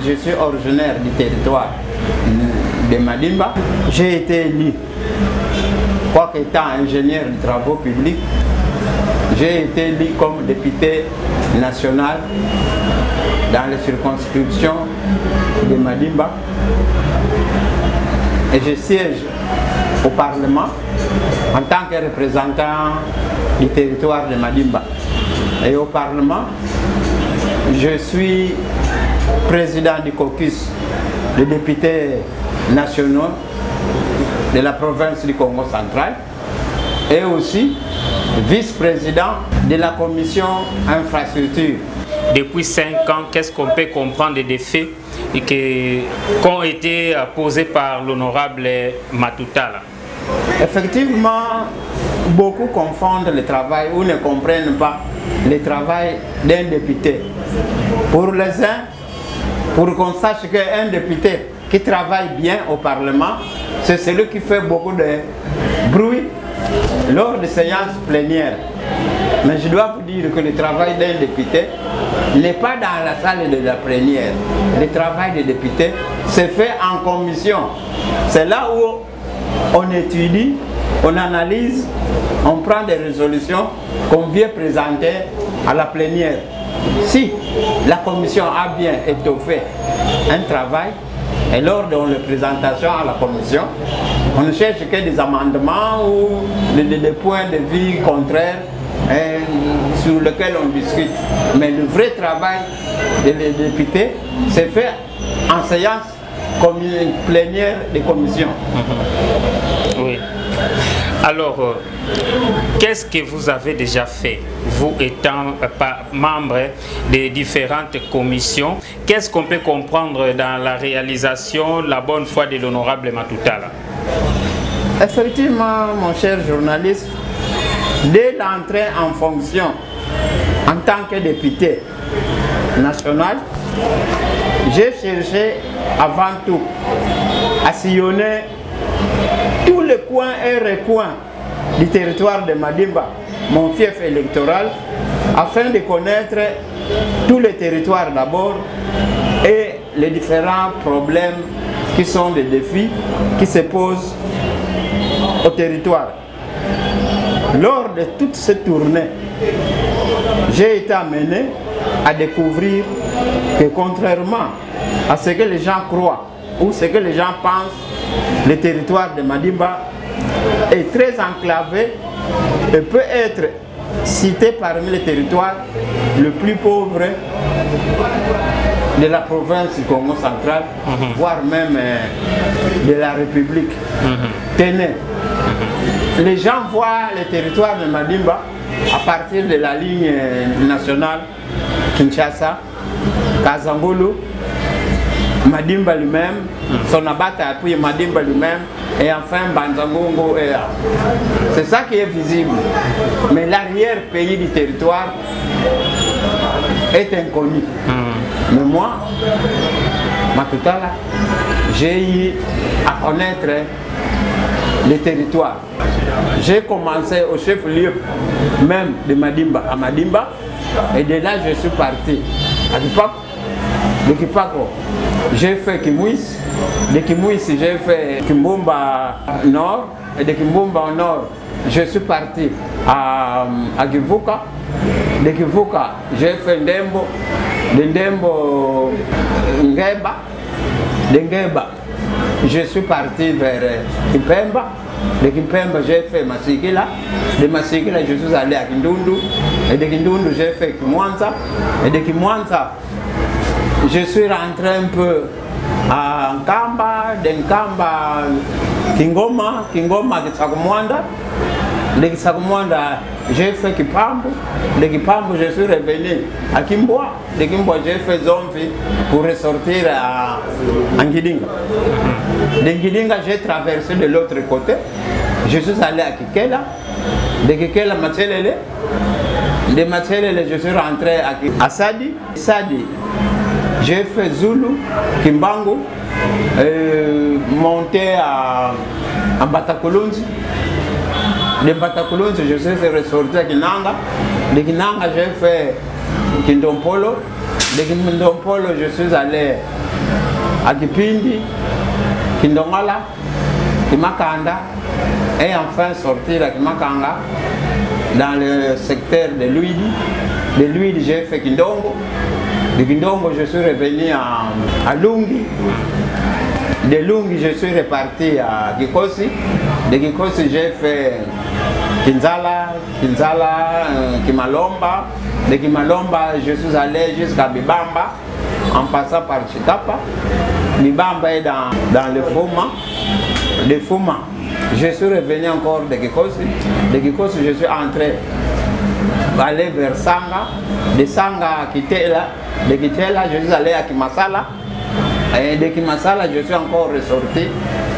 je suis originaire du territoire de Madimba. J'ai été élu, quoique étant ingénieur de travaux publics, j'ai été élu comme député national dans les circonscriptions de Madimba et je siège au Parlement en tant que représentant du territoire de Madimba. Et au Parlement, je suis président du caucus des députés nationaux de la province du Congo central et aussi vice-président de la commission infrastructure. Depuis 5 ans, qu'est-ce qu'on peut comprendre des défis qui ont été posés par l'honorable Matutala? Effectivement, beaucoup confondent le travail ou ne comprennent pas le travail d'un député. Pour les uns, pour qu'on sache qu'un député qui travaille bien au Parlement, c'est celui qui fait beaucoup de bruit lors des séances plénières. Mais je dois vous dire que le travail d'un député n'est pas dans la salle de la plénière. Le travail des députés se fait en commission. C'est là où on étudie, on analyse, on prend des résolutions qu'on vient présenter à la plénière. Si la commission a bien étoffé un travail, et lors de la présentation à la commission, on ne cherche que des amendements ou des points de vue contraires sur lesquels on discute. Mais le vrai travail des députés, c'est fait en séance comme une plénière de commission. Oui. Alors, qu'est-ce que vous avez déjà fait, vous étant membre des différentes commissions? Qu'est-ce qu'on peut comprendre dans la réalisation, la bonne foi de l'honorable Matutala? Effectivement, mon cher journaliste, dès l'entrée en fonction en tant que député national, j'ai cherché avant tout à sillonner tous les coins et recoins du territoire de Madimba, mon fief électoral, afin de connaître tous les territoires d'abord et les différents problèmes qui sont des défis qui se posent au territoire. Lors de toute cette tournée, j'ai été amené à découvrir que contrairement à ce que les gens croient ou ce que les gens pensent, le territoire de Madimba est très enclavé et peut être cité parmi les territoires les plus pauvres de la province du Congo central, voire même de la République. Tenez, les gens voient le territoire de Madimba à partir de la ligne nationale Kinshasa, Kazambulu, Madimba lui-même, Sonabata puis Madimba lui-même, et enfin Banzangongo. C'est ça qui est visible. Mais l'arrière-pays du territoire est inconnu. Mais moi, Matutala, j'ai eu à connaître le territoire. J'ai commencé au chef-lieu même de Madimba, à Madimba, et de là je suis parti à Kipako. De Kipako, j'ai fait Kimouis. De Kimouis, j'ai fait Kimbumba Nord. Et de Kimbumba au Nord, je suis parti à Kivuka. De Kivuka, j'ai fait Ndembo. De Ndembo, Ngeba. De Ngeba, je suis parti vers Kimpemba. De Kimpemba, j'ai fait Masikila. De Masikila, je suis allé à Kindundu. Et de Kindundu, j'ai fait Kimwanza. Et de Kimwanza, je suis rentré un peu à Nkamba, de Nkamba, Kingoma, Kingoma, Kitsakumwanda. De Kitsakumwanda, j'ai fait Kipambu. De Kipambu, je suis revenu à Kimboa. De Kimboa, j'ai fait Zombi pour ressortir à Ngidinga. De Ngidinga, j'ai traversé de l'autre côté. Je suis allé à Kikela. De Kikela, Matselele. De Matselele, je suis rentré à Sadi. Sadi, j'ai fait Zulu, Kimbangu, monté à Batakulunzi. De Batakulunzi, je suis ressorti à Kinanga. De Kinanga, j'ai fait Kindompolo. De Kindompolo, je suis allé à Kipindi, Kindongala, Kimakanda, et enfin sortir à Kimakanga dans le secteur de Luidi. De Luidi, j'ai fait Kindongo. De Kindongo, je suis revenu à Lungi. De Lungi, je suis reparti à Gikosi. De Gikosi, j'ai fait Kinzala, Kimalomba. De Kimalomba, je suis allé jusqu'à Bibamba, en passant par Chikapa. Bibamba est dans le Foma. De Foma, je suis revenu encore de Gikosi. De Gikosi, je suis entré, aller vers Sanga. De Sanga à Kitela. De Kitela, je suis allé à Kimasala. Et de Kimasala, je suis encore ressorti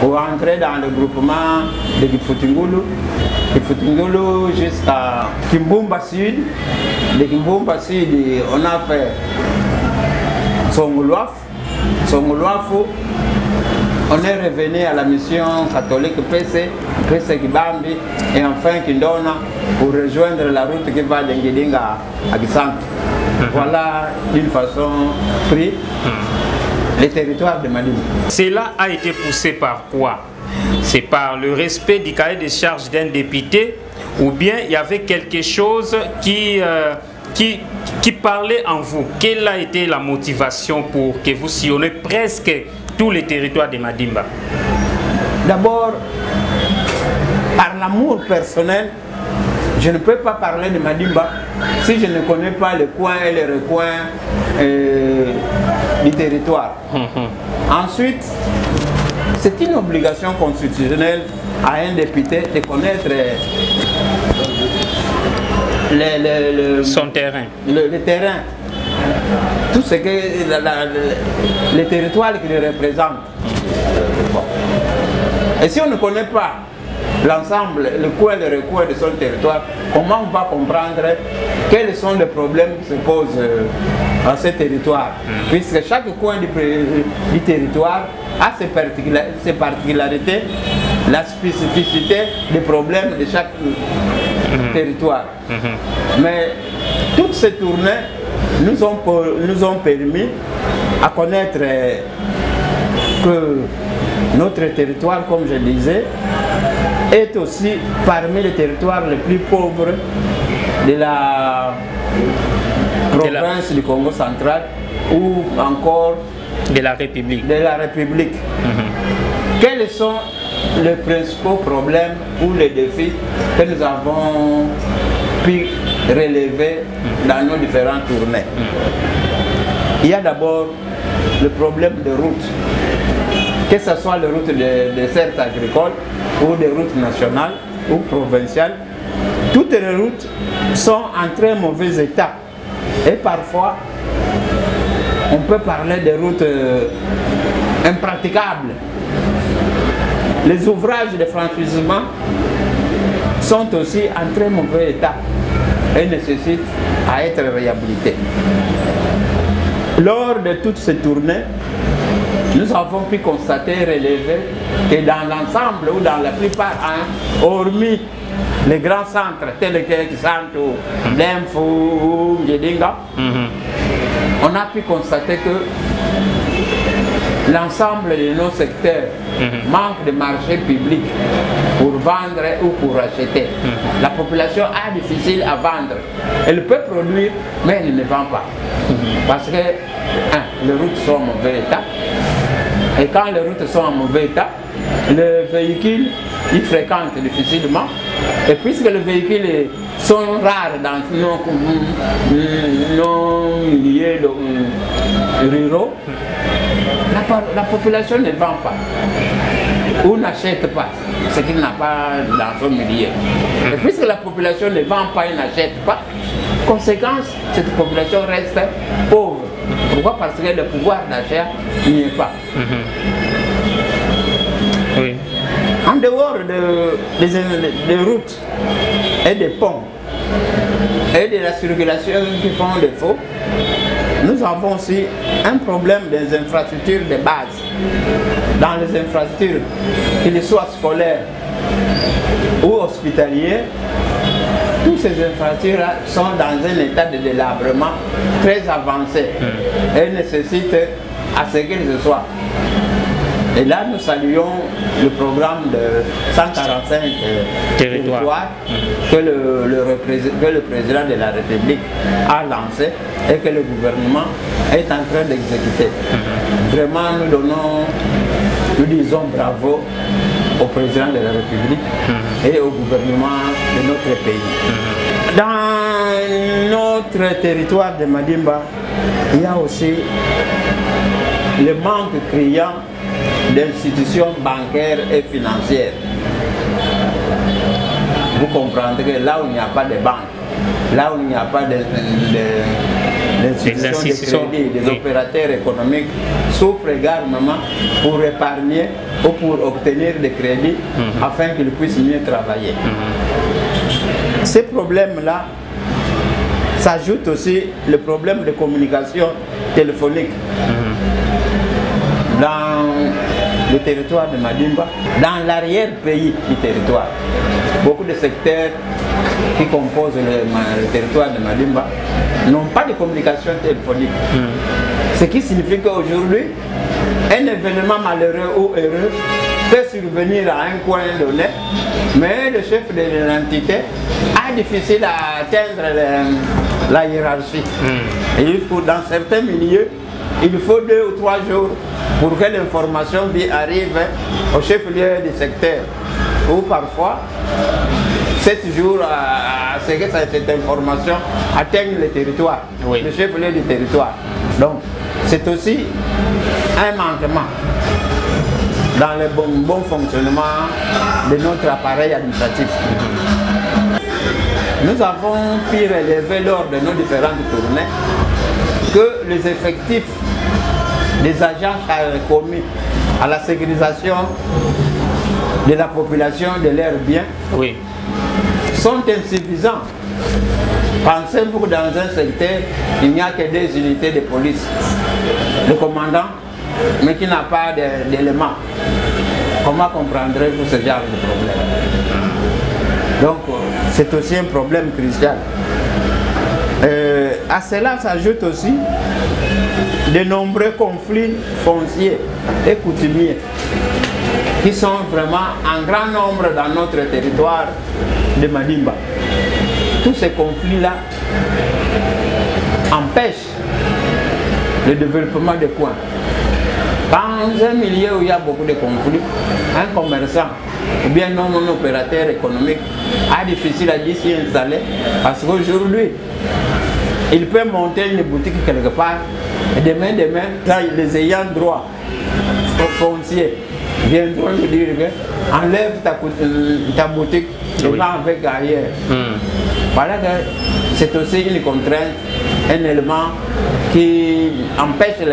pour entrer dans le groupement de Kifutingulu. Kifutingulu jusqu'à Kimbumba Sud. De Kimbumba Sud, on a fait Songuluafu. Songuluafu, on est revenu à la mission catholique PC Kibambi et enfin Kindona pour rejoindre la route qui va d'Engidinga à Gisanto. Voilà d'une façon pris les territoires de Madimba. Cela a été poussé par quoi? C'est par le respect du cahier des charges d'un député ou bien il y avait quelque chose qui parlait en vous? Quelle a été la motivation pour que vous sillonnez presque tous les territoires de Madimba? D'abord, par l'amour personnel, je ne peux pas parler de Madimba si je ne connais pas les coins et les recoins du territoire. Ensuite, c'est une obligation constitutionnelle à un député de connaître son terrain. Le terrain. Tout ce que les territoires qu'il représente. Bon. Et si on ne connaît pas l'ensemble, le coin et le recoin de son territoire, comment on va comprendre quels sont les problèmes qui se posent à ce territoire? Puisque chaque coin du territoire a ses particularités, la spécificité des problèmes de chaque territoire. Mais toutes ces tournées nous ont permis à connaître que notre territoire, comme je disais, est aussi parmi les territoires les plus pauvres de la province du Congo central ou encore de la République. Quels sont les principaux problèmes ou les défis que nous avons pu relever dans nos différentes tournées? Il y a d'abord le problème de route, que ce soit les routes de certes agricoles ou des routes nationales ou provinciales. Toutes les routes sont en très mauvais état et parfois on peut parler de routes impraticables. Les ouvrages de franchissement sont aussi en très mauvais état et nécessitent à être réhabilités. Lors de toutes ces tournées, nous avons pu constater, relever que dans l'ensemble ou dans la plupart, hormis les grands centres tels que Kisanto, Demfo ou Ngedinga, on a pu constater que l'ensemble de nos secteurs manque de marché public pour vendre ou pour acheter. La population a difficile à vendre. Elle peut produire, mais elle ne vend pas. Parce que les routes sont en mauvais état. Et quand les routes sont en mauvais état, les véhicules ils fréquentent difficilement. Et puisque les véhicules sont rares dans nos milieux ruraux, la population ne vend pas ou n'achète pas ce qu'il n'a pas dans son milieu. Et puisque la population ne vend pas et n'achète pas, conséquence, cette population reste pauvre. Pourquoi? Parce que le pouvoir d'achat n'y est pas. Oui. En dehors des routes et des ponts et de la circulation qui font défaut, nous avons aussi un problème des infrastructures de base. Dans les infrastructures, qu'ils soient scolaires ou hospitalières, toutes ces infrastructures sont dans un état de délabrement très avancé et nécessitent à ce qu'il se soit. Et là, nous saluons le programme de 145 territoires que le président de la République a lancé et que le gouvernement est en train d'exécuter. Vraiment, nous disons bravo au président de la République et au gouvernement de notre pays. Dans notre territoire de Madimba, il y a aussi le manque criant d'institutions bancaires et financières. Vous comprendrez que là où il n'y a pas de banque, là où il n'y a pas d'institutions de crédit, des opérateurs économiques souffrent également pour épargner ou pour obtenir des crédits afin qu'ils puissent mieux travailler. Ces problèmes-là s'ajoute aussi le problème de communication téléphonique. Dans le territoire de Madimba, dans l'arrière-pays du territoire, beaucoup de secteurs qui composent le territoire de Madimba n'ont pas de communication téléphonique. Ce qui signifie qu'aujourd'hui, un événement malheureux ou heureux peut survenir à un coin donné, mais le chef de l'entité a difficile à atteindre la hiérarchie. Et dans certains milieux, il faut 2 ou 3 jours pour que l'information arrive au chef-lieu du secteur. Ou parfois, 7 jours à ce que cette information atteigne le territoire, le chef-lieu du territoire. Donc, c'est aussi un manquement dans le bon fonctionnement de notre appareil administratif. Nous avons pu relever lors de nos différentes tournées que les effectifs des agents commis à la sécurisation de la population de leurs biens sont insuffisants. Pensez-vous que dans un secteur, il n'y a que 2 unités de police, le commandant, mais qui n'a pas d'éléments. Comment comprendrez-vous ce genre de problème? Donc, c'est aussi un problème crucial. À cela s'ajoute aussi de nombreux conflits fonciers et coutumiers qui sont vraiment en grand nombre dans notre territoire de Madimba. Tous ces conflits-là empêchent le développement des coins. Dans un milieu où il y a beaucoup de conflits, un commerçant ou bien non opérateur économique a difficile à s'y installer parce qu'aujourd'hui, il peut monter une boutique quelque part et demain, les ayants droit foncier viendront lui dire que enlève ta boutique et va avec ailleurs. Voilà que c'est aussi une contrainte, un élément qui empêche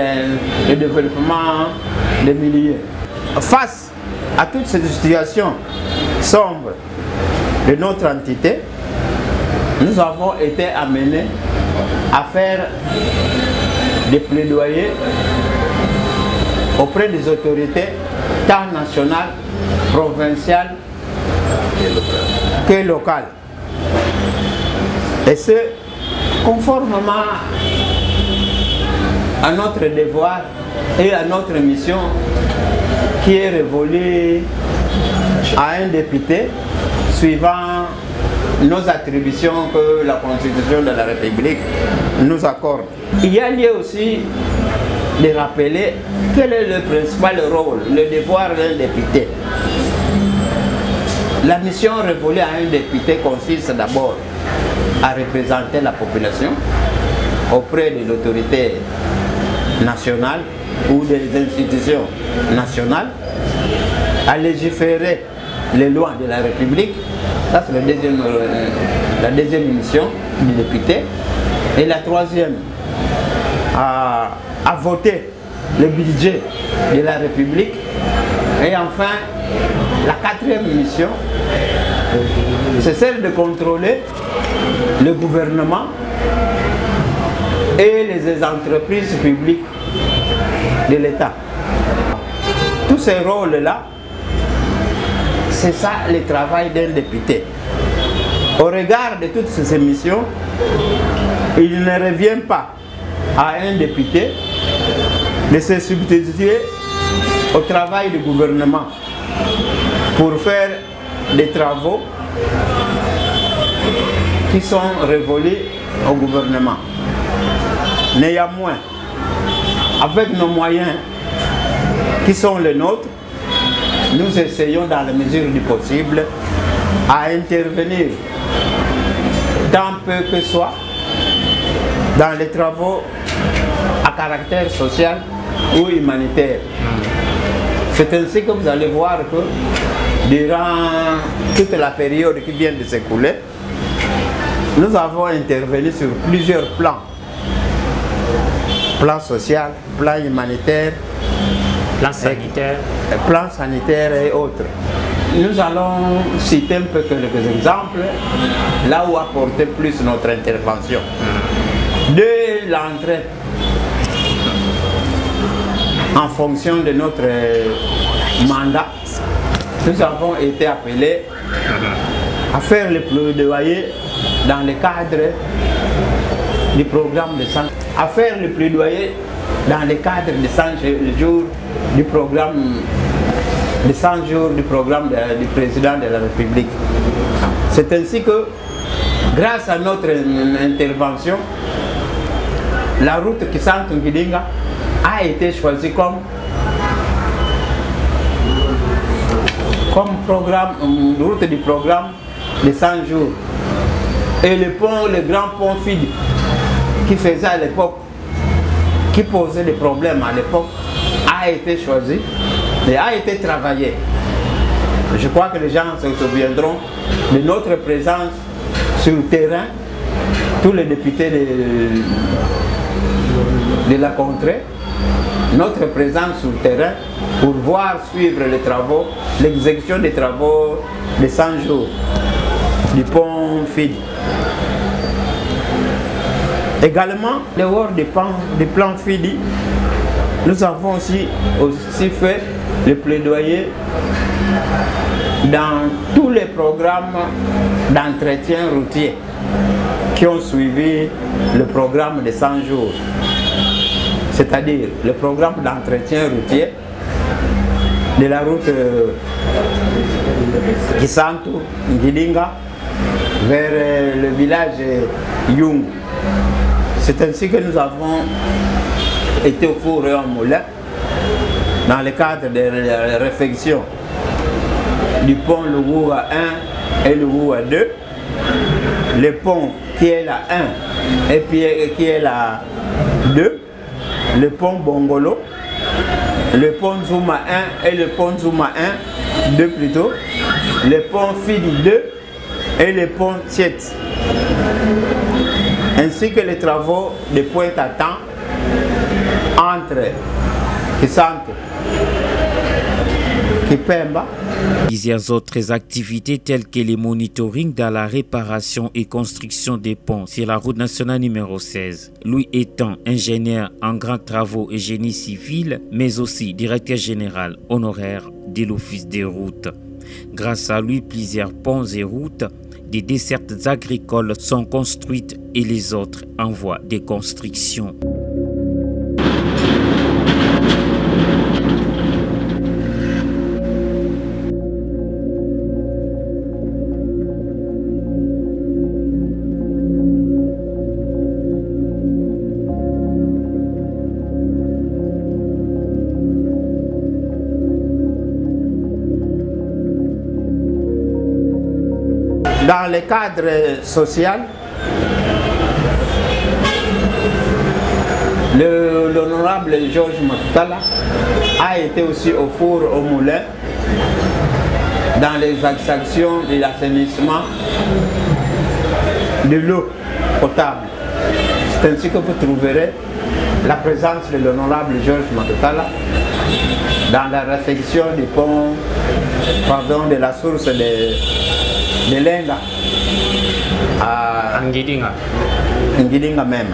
le développement des milieux. Face à toutes ces situations sombres de notre entité, nous avons été amenés à faire des plaidoyers auprès des autorités tant nationales, provinciales que locales. Et ce, conformément à notre devoir et à notre mission qui est révolue à un député suivant nos attributions que la Constitution de la République nous accorde. Il y a lieu aussi de rappeler quel est le principal rôle, le devoir d'un député. La mission révolue à un député consiste d'abord à représenter la population auprès de l'autorité nationale ou des institutions nationales, à légiférer les lois de la République. Ça, c'est la deuxième mission du député. Et la troisième, à voter le budget de la République. Et enfin, la quatrième mission, c'est celle de contrôler le gouvernement et les entreprises publiques de l'État. Tous ces rôles-là, c'est ça le travail d'un député. Au regard de toutes ces missions, il ne revient pas à un député de se substituer au travail du gouvernement pour faire des travaux qui sont révolus au gouvernement. Néanmoins, avec nos moyens qui sont les nôtres, nous essayons dans la mesure du possible à intervenir tant peu que soit dans les travaux à caractère social ou humanitaire. C'est ainsi que vous allez voir que durant toute la période qui vient de s'écouler, nous avons intervenu sur plusieurs plans. Plan social, plan humanitaire, plan sanitaire et autres. Nous allons citer un peu quelques exemples là où apporter plus notre intervention. Dès l'entrée, en fonction de notre mandat, nous avons été appelés à faire le plaidoyer dans le cadre du programme de santé, à faire le plaidoyer dans le cadre de 100 jours du programme de 100 jours du programme du président de la République. C'est ainsi que, grâce à notre intervention, la route Kisantu-Ngidinga a été choisie comme programme, route du programme de 100 jours. Et le grand pont Fidi, qui faisait à l'époque, qui posait des problèmes à l'époque, a été choisi et a été travaillé. Je crois que les gens se souviendront de notre présence sur le terrain, tous les députés de la contrée, notre présence sur le terrain pour voir suivre les travaux, l'exécution des travaux de 100 jours du pont Fidi. Également, dehors du plan Fidi, nous avons aussi fait le plaidoyer dans tous les programmes d'entretien routier qui ont suivi le programme de 100 jours. C'est-à-dire le programme d'entretien routier de la route Kisantu-Ngidinga vers le village Yung. C'est ainsi que nous avons été au four et au moulin dans le cadre de la réflexion du pont Lugoua 1 et Lugoua 2, le pont qui est la 1 et puis qui est la 2, le pont Bongolo, le pont Zuma 1 et le pont Zuma 1, 2 plutôt, le pont Fidi 2 et le pont Tiet, ainsi que les travaux de pointe à temps entre Kisantu, Kipemba. Plusieurs autres activités telles que les monitoring dans la réparation et construction des ponts sur la route nationale numéro 16. Lui étant ingénieur en grands travaux et génie civil, mais aussi directeur général honoraire de l'Office des routes. Grâce à lui, plusieurs ponts et routes des dessertes agricoles sont construites et les autres en voie de construction. Dans le cadre social, l'honorable Georges Matutala a été aussi au four au moulin dans les actions de l'assainissement de l'eau potable. C'est ainsi que vous trouverez la présence de l'honorable Georges Matutala dans la réfection du pont, de la source de Lenga à Ngidinga même.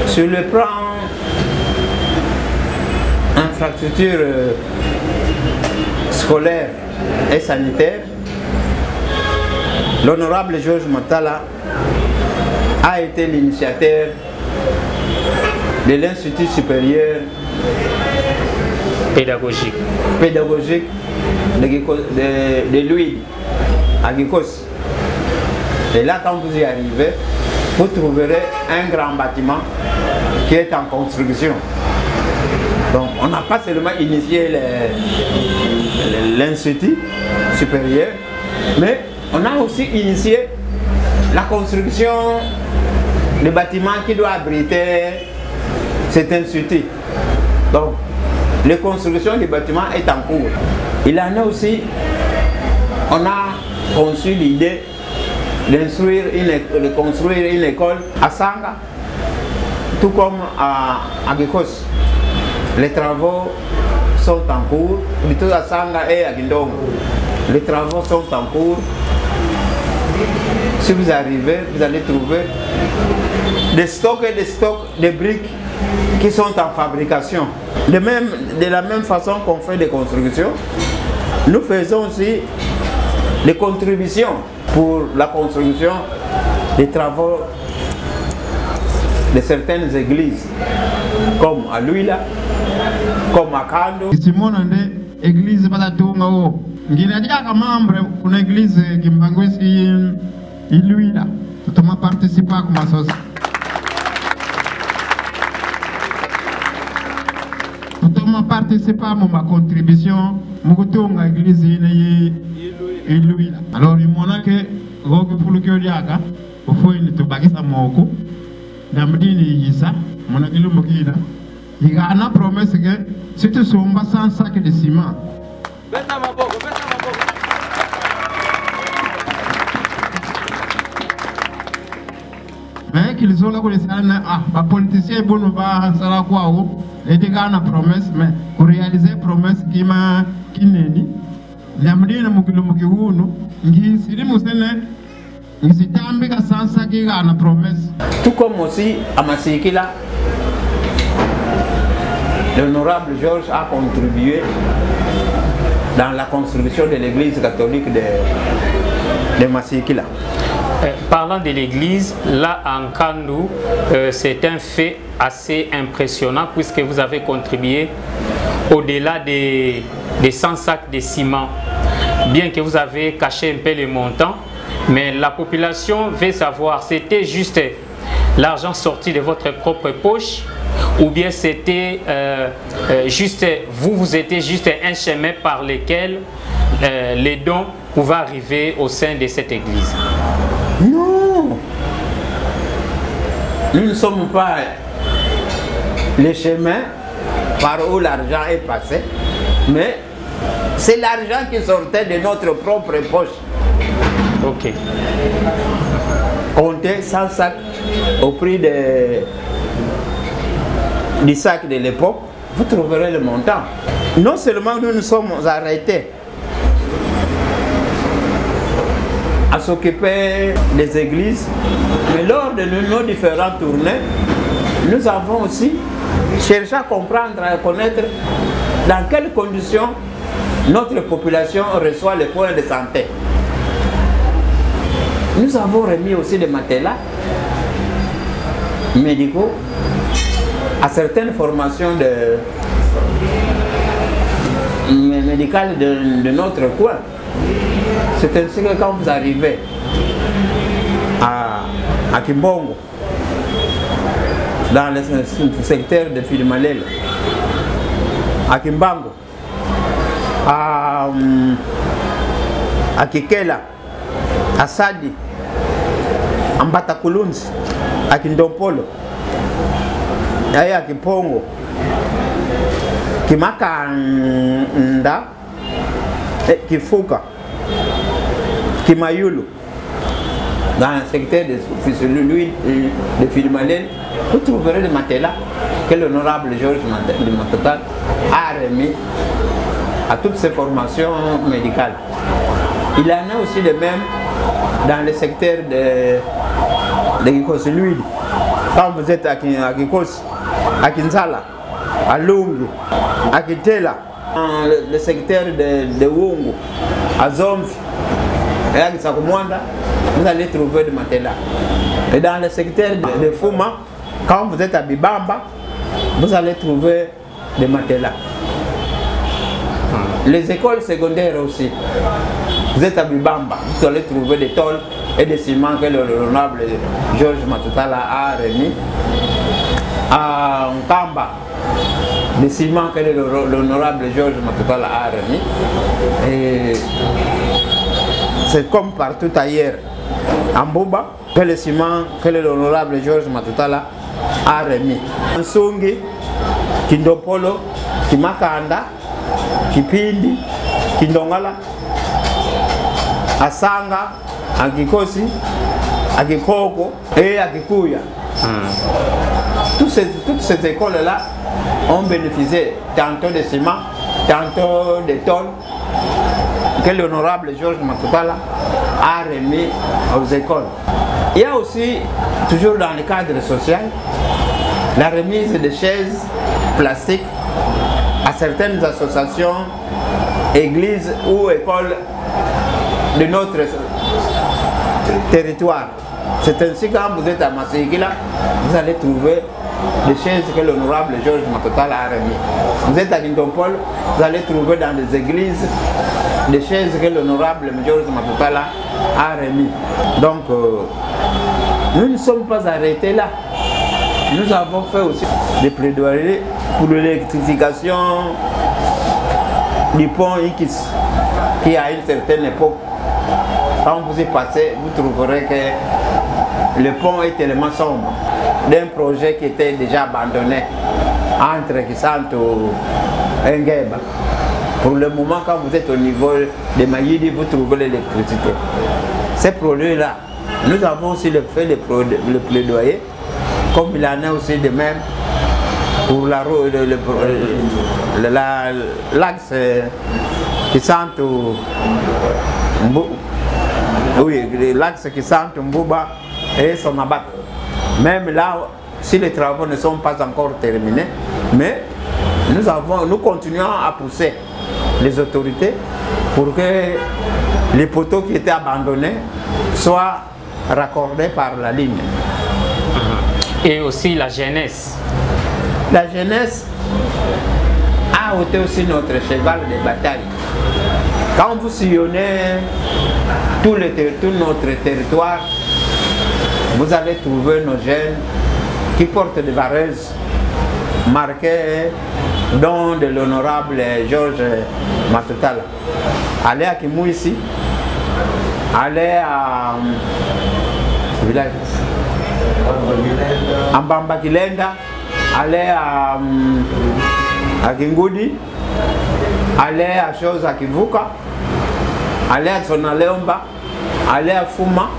Sur le plan infrastructure scolaire et sanitaire, l'honorable Georges Matutala a été l'initiateur de l'Institut supérieur pédagogique de l'huile à Gikos. Et là, quand vous y arrivez, vous trouverez un grand bâtiment qui est en construction. Donc, on n'a pas seulement initié l'Institut supérieur, mais on a aussi initié la construction des bâtiments qui doivent abriter cet institut. Donc, la construction des bâtiments est en cours. Il en a aussi, on a conçu l'idée de construire une école à Sanga, tout comme à Gikos. Les travaux sont en cours, plutôt à Sanga et à Gindongo. Les travaux sont en cours. Si vous arrivez, vous allez trouver des stocks et des stocks de briques qui sont en fabrication. De la même façon qu'on fait des constructions, nous faisons aussi des contributions pour la construction des travaux de certaines églises, comme à Luila, comme à Kando. Église Batatunga, Guinea membre pour l'église Gimbangwesi Luila. Tout le monde participe à ma sauce. Tout le monde participe à ma contribution. Mugutunga église Luila. Alors, il m'en a que Rogue pour le Kyodiaka, au fond, il te bagisa moko. Namdini Yisa, mon ami le Mokina. Il y a une promesse que si tu sombres sans sac de ciment. Mais qu'ils ont là pour les politiciens, bon, va s'en quoi, et il y a une promesse, mais pour réaliser une promesse qui n'est ni. L'amdina Mukilumu, qui s'est dit, il s'est tombé sans sac, il y a une promesse. Tout comme aussi à Masikila, l'honorable Georges a contribué dans la construction de l'église catholique de Masikila. Parlant de l'église, là en Kandou, c'est un fait assez impressionnant puisque vous avez contribué au-delà des 100 sacs de ciment. Bien que vous avez caché un peu les montants, mais la population veut savoir, c'était juste l'argent sorti de votre propre poche ou bien c'était juste, vous étiez juste un chemin par lequel les dons pouvaient arriver au sein de cette église? Non, nous ne sommes pas les chemins par où l'argent est passé, mais c'est l'argent qui sortait de notre propre poche. Ok. Comptez 100 sacs au prix du sac de l'époque, vous trouverez le montant. Non seulement nous nous sommes arrêtés à s'occuper des églises, mais lors de nos différentes tournées, nous avons aussi cherché à comprendre, à connaître dans quelles conditions notre population reçoit les points de santé. Nous avons remis aussi des matelas médicaux à certaines formations médicales de notre coin. C'est ainsi que quand vous arrivez à Kimbongo, dans le secteur de Filimalel, à Kimbango, à Kikela, à Sadi, à Mbatakulunzi, à Kindompolo, à Kipongo, Kimakanda, Kifuka, Kimayulu, dans le secteur de Filimalel, vous trouverez des matelas que l'honorable Georges de Mototal a remis à toutes ces formations médicales. Il y en a aussi de même dans le secteur de Gikos Luidi. Quand vous êtes à Gikos, à Kinzala, à Lungu, à Kitela, dans le secteur de Wungu, à Zomfi et à Gisakumwanda, vous allez trouver des matelas. Et dans le secteur de Fuma, quand vous êtes à Bibamba, vous allez trouver des matelas. Les écoles secondaires aussi. Vous êtes à Bibamba, vous allez trouver des tôles et des ciments que l'honorable Georges Matutala a remis. À Nkamba, des ciments que l'honorable Georges Matutala a remis. Et c'est comme partout ailleurs. En Bouba, que le ciment que l'honorable Georges Matutala a remis. Nsungi, Kindopolo, Kimakanda, Kipindi, Kindongala, Asanga, Akikosi, Akikoko et Akikuya. Toutes ces écoles-là ont bénéficié tantôt de ciment, tantôt de tôles que l'honorable Georges Matutala a remis aux écoles. Il y a aussi, toujours dans le cadre social, la remise de chaises plastiques à certaines associations, églises ou écoles de notre territoire. C'est ainsi que quand vous êtes à Masséguila, vous allez trouver des chaises que l'honorable Georges Matutala a remis. Vous êtes à Kindompol, vous allez trouver dans les églises des chaises que l'honorable Georges Matutala a remis. Donc, nous ne sommes pas arrêtés là. Nous avons fait aussi des plaidoyers pour l'électrification du pont Ikis, qui à une certaine époque, quand vous y passez, vous trouverez que le pont est tellement sombre d'un projet qui était déjà abandonné entre Kisanto et Ngeba. Pour le moment, quand vous êtes au niveau de Mayidi, vous trouvez l'électricité. Ces produits-là, nous avons aussi fait le plaidoyer, comme il en est aussi de même pour l'axe Kisanto. Oui, l'axe Kisanto Mbouba et Sonabat. Même là, si les travaux ne sont pas encore terminés, mais nous continuons à pousser les autorités pour que les poteaux qui étaient abandonnés soient raccordés par la ligne. Et aussi la jeunesse. La jeunesse a été aussi notre cheval de bataille. Quand vous sillonnez tout notre territoire, vous allez trouver nos jeunes qui portent des vareuses marquées dont de l'honorable Georges Matutala. Allez à Kimouissi, allez à village Ambambakilenda, allez à Kingoudi, allez à chose à Kivuka, allez à Sonaleomba, allez à Fuma,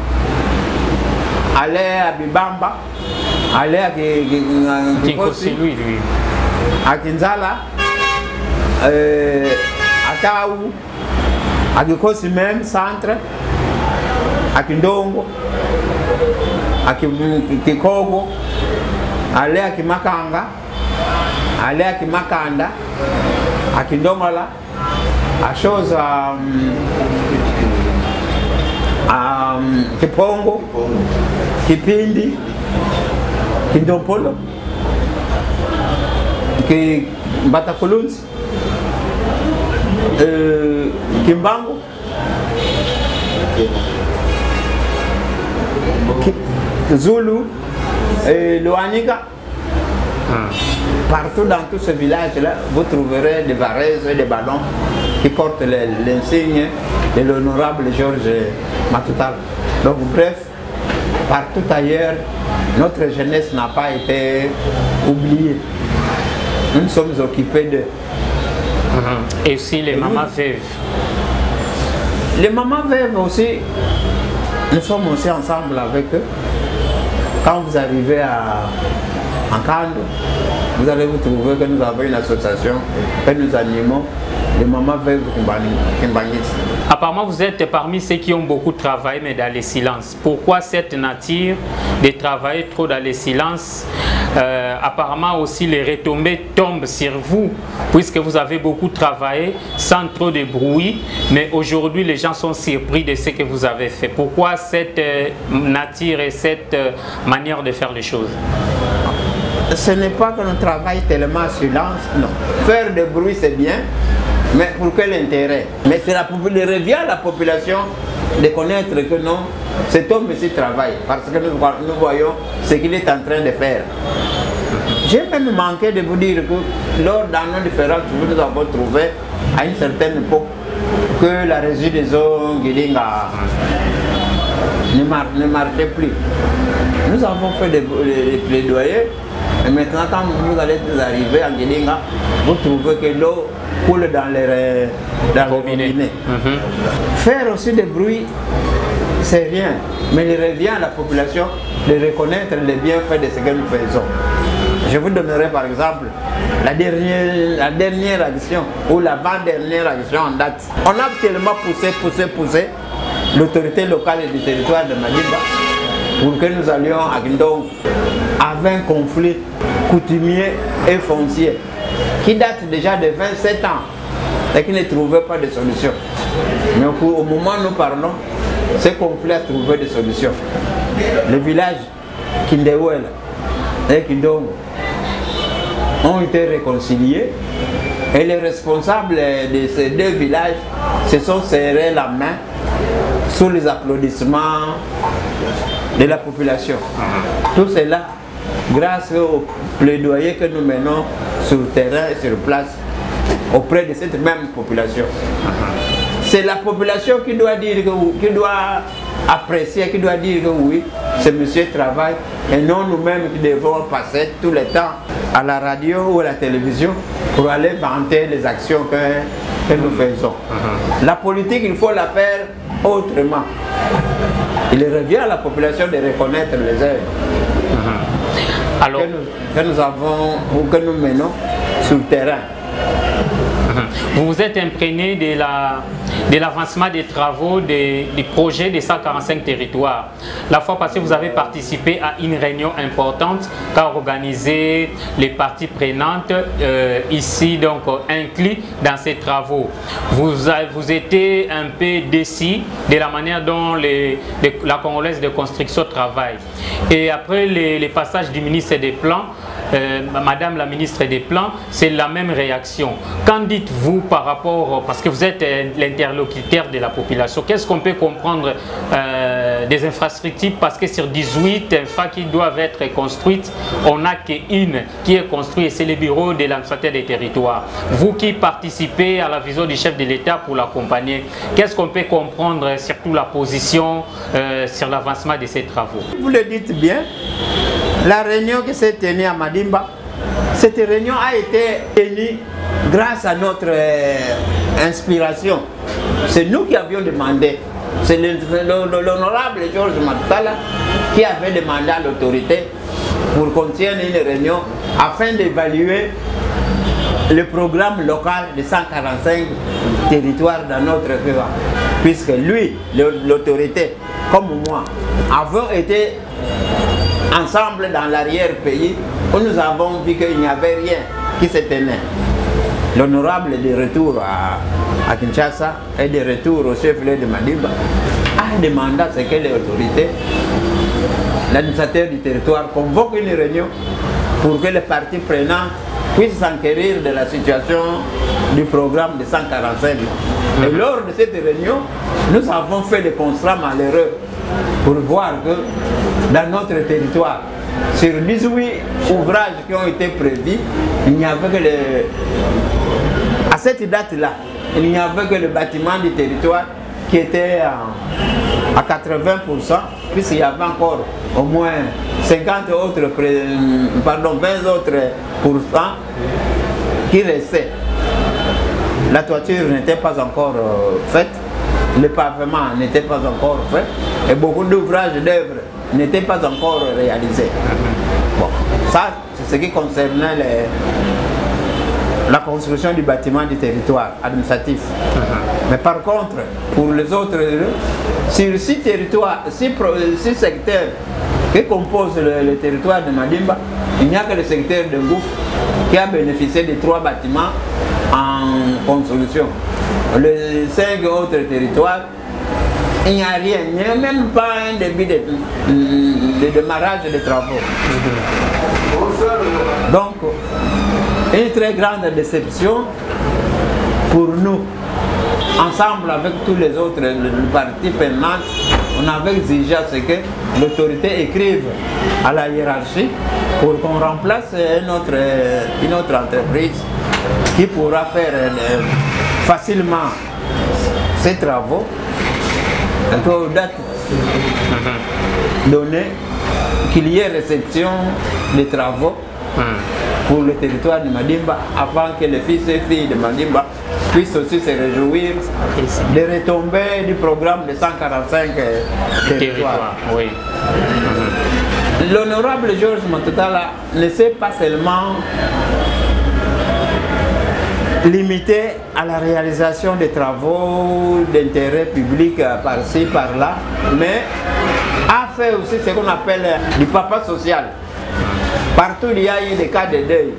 allez à Bibamba, allez à Kikosi, à Kinzala, à Taou, à Kikosi même, centre, à Kindongo, à Kikogo, allez à Kimakanga, allez à Kimakanda, à Kindongala, à chose à Kipongo, Kipindi, Kindompolo, Batakulunzi, Kimbango, Zulu, Loanika. Partout dans tous ces villages-là, vous trouverez des varaises et des ballons qui portent l'insigne de l'honorable Georges Matutala. Donc bref, partout ailleurs, notre jeunesse n'a pas été oubliée. Nous nous sommes occupés d'eux. Et aussi les mamans veuves. Les mamans veuves aussi, nous sommes aussi ensemble avec eux. Quand vous arrivez en Kando, vous allez vous trouver que nous avons une association que nous animons, les mamans veuves Kimbangis. Apparemment, vous êtes parmi ceux qui ont beaucoup travaillé, mais dans le silence. Pourquoi cette nature de travailler trop dans le silence? Apparemment aussi, les retombées tombent sur vous, puisque vous avez beaucoup travaillé sans trop de bruit, mais aujourd'hui, les gens sont surpris de ce que vous avez fait. Pourquoi cette nature et cette manière de faire les choses? ce n'est pas que l'on travaille tellement en silence, non. Faire du bruit c'est bien, mais pour quel intérêt? Mais c'est il revient à la population de connaître que non, cet homme ici travaille, parce que nous voyons ce qu'il est en train de faire. J'ai même manqué de vous dire que lors dans nos différentes tours, nous avons trouvé à une certaine époque que la régie des eaux Ngidinga ne marchait plus. Nous avons fait des plaidoyers et maintenant quand vous allez arriver à Ngidinga, vous trouvez que l'eau coule dans les robinets. Faire aussi des bruits, c'est rien, mais il revient à la population de reconnaître les bienfaits de ce que nous faisons. Je vous donnerai par exemple la dernière action ou l'avant-dernière action en date. On a tellement poussé l'autorité locale du territoire de Madimba pour que nous allions à Ndong avec un conflit coutumier et foncier qui date déjà de 27 ans et qui ne trouvait pas de solution. Mais au moment où nous parlons, ce conflit a trouvé des solutions. Les villages Kindewel et Kindong ont été réconciliés et les responsables de ces deux villages se sont serrés la main sous les applaudissements de la population. Tout cela grâce au plaidoyer que nous menons sur le terrain et sur place auprès de cette même population. C'est la population qui doit dire qui doit apprécier, qui doit dire que oui, ce monsieur travaille et non nous-mêmes qui devons passer tout le temps à la radio ou à la télévision pour aller vanter les actions que nous faisons. La politique, il faut la faire autrement. Il revient à la population de reconnaître les œuvres que nous avons ou que nous menons sur le terrain. Vous vous êtes imprégné de l'avancement des travaux du projet des 145 territoires. La fois passée, vous avez participé à une réunion importante qu'a organisé les parties prenantes ici, donc inclus dans ces travaux. Vous étiez un peu déçus de la manière dont la Congolaise de construction travaille. Et après les passages du ministre des Plans, Madame la ministre des Plans, c'est la même réaction. Qu'en dites-vous par rapport, parce que vous êtes l'interlocuteur de la population, qu'est-ce qu'on peut comprendre des infrastructures, parce que sur 18 infra qui doivent être construites, on n'a qu'une qui est construite et c'est le bureau de l'administrateur des territoires. Vous qui participez à la vision du chef de l'État pour l'accompagner, qu'est-ce qu'on peut comprendre, surtout la position sur l'avancement de ces travaux? Vous le dites bien. La réunion qui s'est tenue à Madimba, cette réunion a été tenue grâce à notre inspiration. C'est nous qui avions demandé. C'est l'honorable Georges Matala qui avait demandé à l'autorité pour qu'on tienne une réunion afin d'évaluer le programme local de 145 territoires dans notre pays. Puisque lui, l'autorité, comme moi, avons été ensemble dans l'arrière-pays où nous avons vu qu'il n'y avait rien qui se tenait. L'honorable est de retour à Kinshasa et de retour au chef-lieu de Madimba a demandé à ce que les autorités, l'administrateur du territoire, convoque une réunion pour que les parties prenantes puissent s'enquérir de la situation du programme de 145. Et lors de cette réunion, nous avons fait des constats malheureux pour voir que dans notre territoire, sur 18 ouvrages qui ont été prévus, il n'y avait que à cette date-là, il n'y avait que le bâtiment du territoire qui était à 80%, puisqu'il y avait encore au moins 20 autres pourcents qui restaient. La toiture n'était pas encore faite, le pavement n'était pas encore fait, et beaucoup d'ouvrages d'œuvres n'étaient pas encore réalisés. Bon, ça, c'est ce qui concernait la construction du bâtiment du territoire administratif. Mais par contre, pour les autres, sur 6 territoires, 6 secteurs qui composent le territoire de Madimba, il n'y a que le secteur de Ngouf qui a bénéficié de 3 bâtiments en construction. Les 5 autres territoires, Il n'y a rien, il n'y a même pas un début de démarrage des travaux. Donc, une très grande déception pour nous. Ensemble avec tous les autres partis prenants, on avait exigé à ce que l'autorité écrive à la hiérarchie pour qu'on remplace une autre entreprise qui pourra faire facilement ces travaux aux dates données, qu'il y ait réception des travaux pour le territoire de Madimba avant que les fils et filles de Madimba puissent aussi se réjouir des retombées du programme de 145 territoires. Oui. L'honorable Georges Matutala ne s'est pas seulement limité à la réalisation des travaux d'intérêt public par-ci, par-là, mais a fait aussi ce qu'on appelle du papa social. Partout il y a eu des cas de deuil,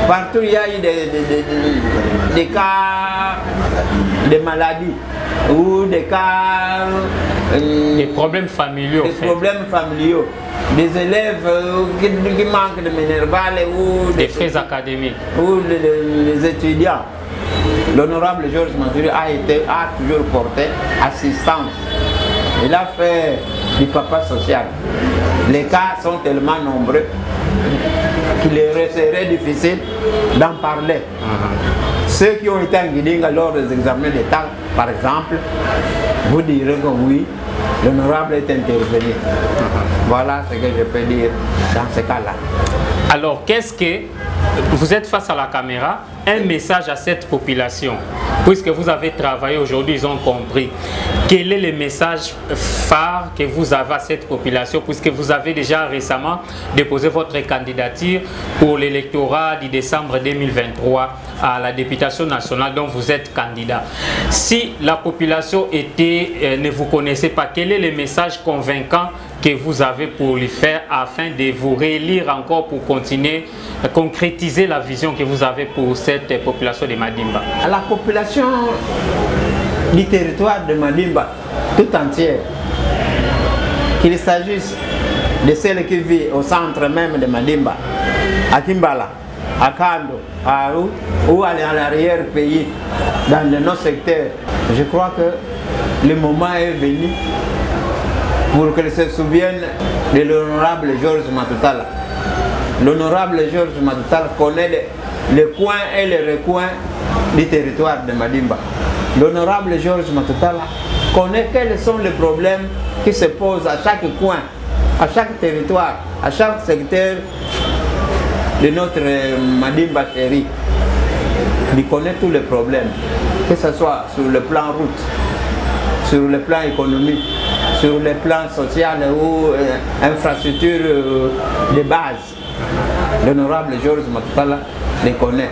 partout il y a eu des cas de maladie ou des cas... des problèmes familiaux. Des élèves qui manquent de minerval ou des frais académiques. Ou les étudiants. L'honorable Georges Matutala a toujours porté assistance. Il a fait du papa social. Les cas sont tellement nombreux qu'il serait difficile d'en parler. Ceux qui ont été en Guidinga lors des examens d'État, par exemple, vous direz que oui, l'honorable est intervenu. Voilà ce que je peux dire dans ce cas-là. Alors, qu'est-ce que vous êtes face à la caméra, un message à cette population, puisque vous avez travaillé aujourd'hui, ils ont compris. Quel est le message phare que vous avez à cette population, puisque vous avez déjà récemment déposé votre candidature pour l'électorat du décembre 2023 à la députation nationale dont vous êtes candidat. Si la population ne vous connaissait pas, quel est le message convaincant que vous avez pour lui faire afin de vous réélire encore pour continuer à concrétiser la vision que vous avez pour cette population de Madimba? À la population du territoire de Madimba tout entière, qu'il s'agisse de celle qui vit au centre même de Madimba, à Kimbala, à Kando, à Arou, ou à l'arrière-pays, dans nos secteurs, je crois que le moment est venu pour qu'ils se souviennent de l'honorable Georges Matutala. L'honorable Georges Matutala connaît les coins et les recoins du territoire de Madimba. L'honorable Georges Matutala connaît quels sont les problèmes qui se posent à chaque coin, à chaque territoire, à chaque secteur de notre Madimba chérie. Il connaît tous les problèmes, que ce soit sur le plan route, sur le plan économique, sur le plan social ou infrastructure de base. L'honorable Georges Matutala les connaît.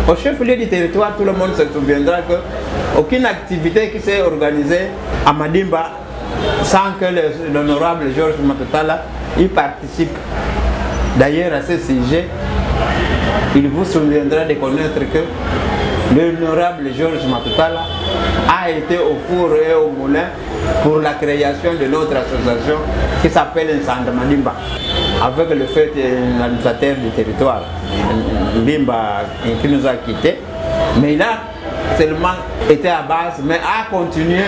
Au chef-lieu du territoire, tout le monde se souviendra qu'aucune activité qui s'est organisée à Madimba sans que l'honorable Georges Matutala y participe. D'ailleurs, à ce sujet, il vous souviendra de connaître que l'honorable Georges Matutala a été au four et au moulin pour la création de notre association qui s'appelle Nsanda Madimba, avec le fait l'administrateur du territoire, Bimba, qui nous a quittés. Mais il a seulement été à base, mais a continué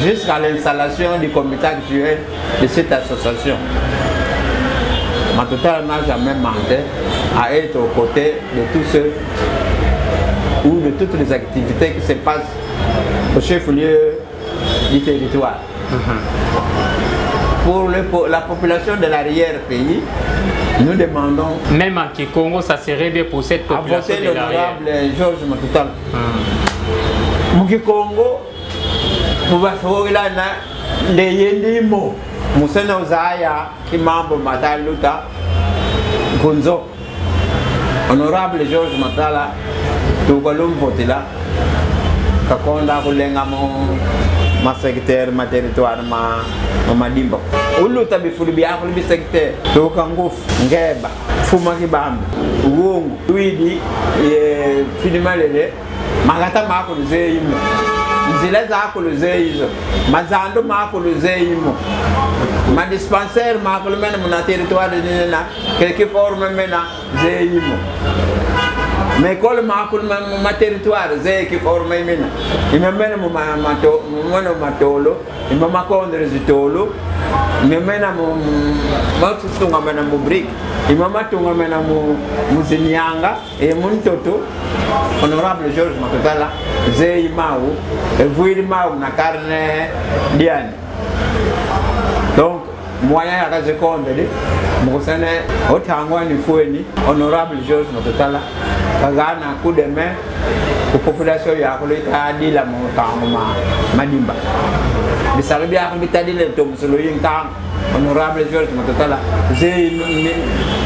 jusqu'à l'installation du comité actuel de cette association. Matutala n'a jamais manqué à être aux côtés de tous ceux ou de toutes les activités qui se passent au chef-lieu du territoire. Pour la population de l'arrière-pays, nous demandons... Même en Kikongo, ça serait bien pour cette population de l'arrière. À voter l'honorable Georges Matutala. Au Kikongo, nous allons faire des yendimo. Musena Uzaya, Kimambo Mataluta, Gunzo. Honorable Georges Matutala, Tugalum Votila, Kakonda Kulenga ma secteur, ma territoire, ma Madimba. Uluta bifulubi akulubi secteur, Tukanguf, Ngeba, Fumakibam, Wung, Widi, Fidimalele, Magata Makul Zeyim. nzile zakulu zeizo mazando makulu zeimo ma dispensaire makulu mena muna territoire nina quelque forme mena zeimo mais école makulu ma territoire ze qui forme mena imemena mu matolo imama kondre zitolo imemena mu matunga mena mu brick imama tunga mena mu zinyanga e muntoto honorable George Makatala zei mau e vuili mau na carne diani donc moyen ya kaze konde de mukosane otangwa ni fueni honorable George Makatala kagana coup de main pour population ya ko lita dila mo tanguma madimba bisalo biya ko bitadile to musolo yinka honorable George Makatala zei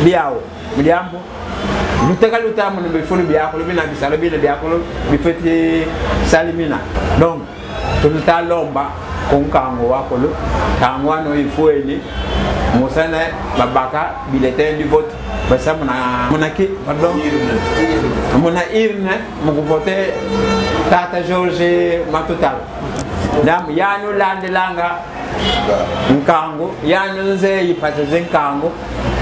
biawo mdiambo lutaka lutamu ni bifulu biya ko bina bisalo biya ko bifeti salimina donc tuluta lomba konkango wakolo tangwa no ifueni musane babaka bulletin du vote basa monaki pardon mona irne mukuvote tata George Makatala dam yanu landilanga nkango yanu ze ipate zenkango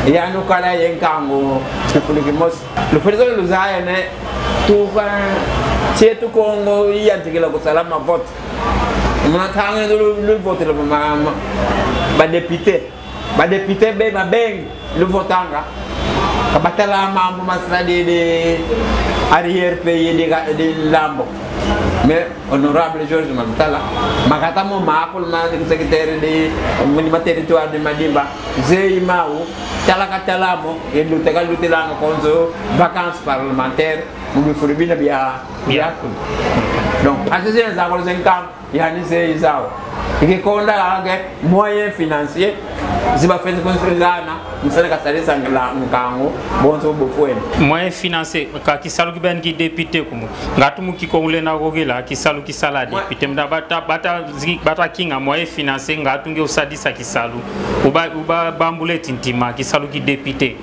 yanu kala yenkango tukulikimos le président Luzaya ne tuka chetu Kongo yantikila kusalama vote mona tanga le vote le mama ba député be ma beng le votanga kabatala mambo masra de arrière pays de lambo mais honorable George Makatala makata mo makul ma secrétaire de mon territoire de Madimba zei mau talaka talamo et lu tegal lu tilanga konzo vacances parlementaires mu furibina biya donc associé za ko zenkam yani zei zao et konda age moyen financier ziba fait construisana musana kasalisa ngala nkango bonzo bofweni moyen financier ka kisalu ben ki député kumu ngatumu ki ko ule na gogela kisalu kisala député mda bata kinga moyen financier ngatunge usadisa kisalu uba bambule tintima kisalu ki député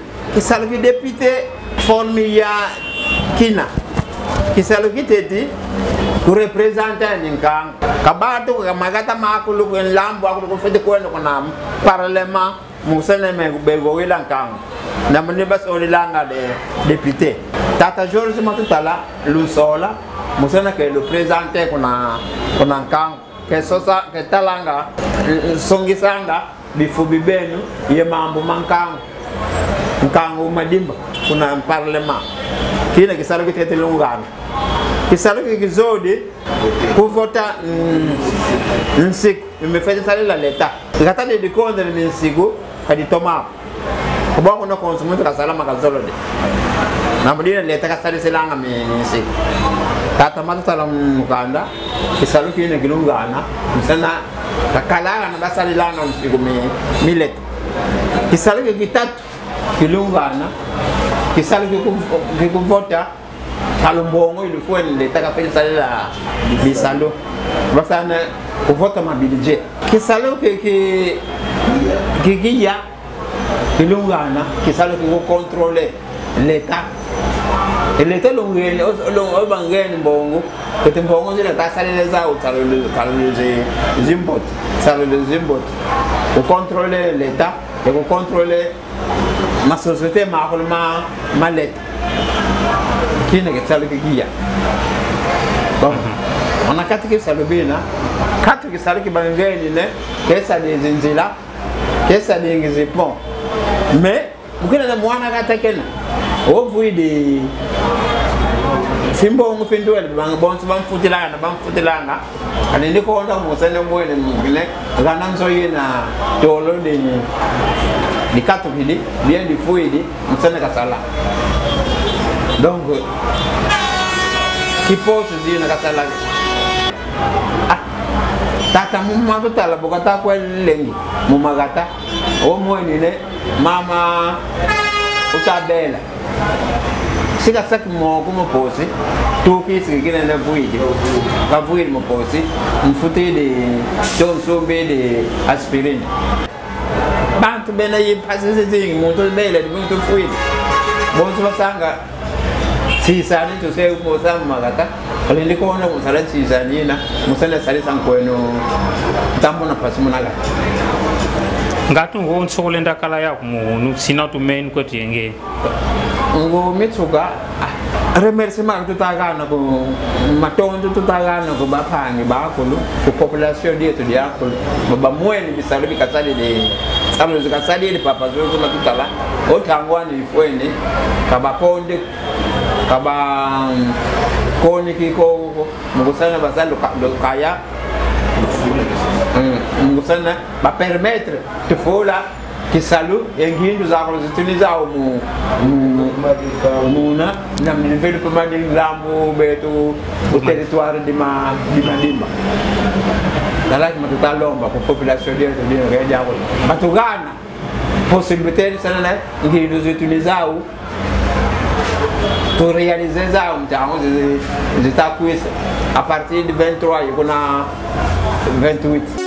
formi ya kina kisalu ki teti ku représenter ninkan kabatu kamagata makulu ko lambo akulu ko fete ko na parlement musene me bego wilankan na mni bas olilanga de député tata George Makatala lusola musene ke le présenter kuna kan ke sosa ke talanga songisanga bifubi benu ye mambo mankan nkango madimba kuna parlement kina kisalo kitete lungana kisalo kizodi kuvota nsik me fait saler la leta ngata de konde ni nsigo kadi toma ko ba ko no consumer ka salama ka zolo de na bodina leta ka saler selanga me nsik tata Makatala mukanda kisalo kine gilungana msana kakala na basali lana nsigo me millet kisalo kitatu kilungana kisalo kuvota Kalumbongo il faut le taka fait ça la bisalo basana ko vota ma budget kisalo ki ya kilungana kisalo ko contrôler l'état et l'état lo bangeni mbongo que mbongo zile ta sale za utalo zimbot sale le zimbot ko contrôler l'état et ko contrôler ma société ma malette kina ke salo ke giya bon on a quatre ke salo bina quatre ke salo ke bangeni ne ke sa de zinzila ke sa de ngizipon mais ukina na mwana kata kena o vuidi simbo ngo findo el bang bon bang futilanga ani ni ko onda mo sene mo ne ngile ganan so yina tolo de di quatre vidi bien di fuidi msene kasala donc qui pose dire na katala tata Makatala bokata ko lengi mumagata o moyni ne mama utabela sika sak mo como pose tu ki sigine na vuidi ka vuidi mo pose mfuti de tonso be de aspirine bantu bena yi pasese zingi muntu bele muntu fuidi bonso basanga si sani to se mo sama magata alili ko na musala tizanina musala salisa nkweno tambo na pasi munaga ngatu ngo nsolenda kala ya mu sina tu men ko tienge ngo mitsuka remerciement tutagana ko matondo tutagana ko bapangi bakulu ko population yetu yakulu baba mweni bisalo bikasali de salo zikasali de papa zozo na tutala otangwani ifweni kabaponde kaba koni kiko mugusana basalo kaya mugusana ba permettre te fola que salu enguinho za ko utilizar muna na desenvolvimento de lambo beto o território de Madimba dala que matuta lomba com população de rede água matugana possibilité de sana né enguinho utilizar pour réaliser ça on está com isso a partir de 23 e com na 28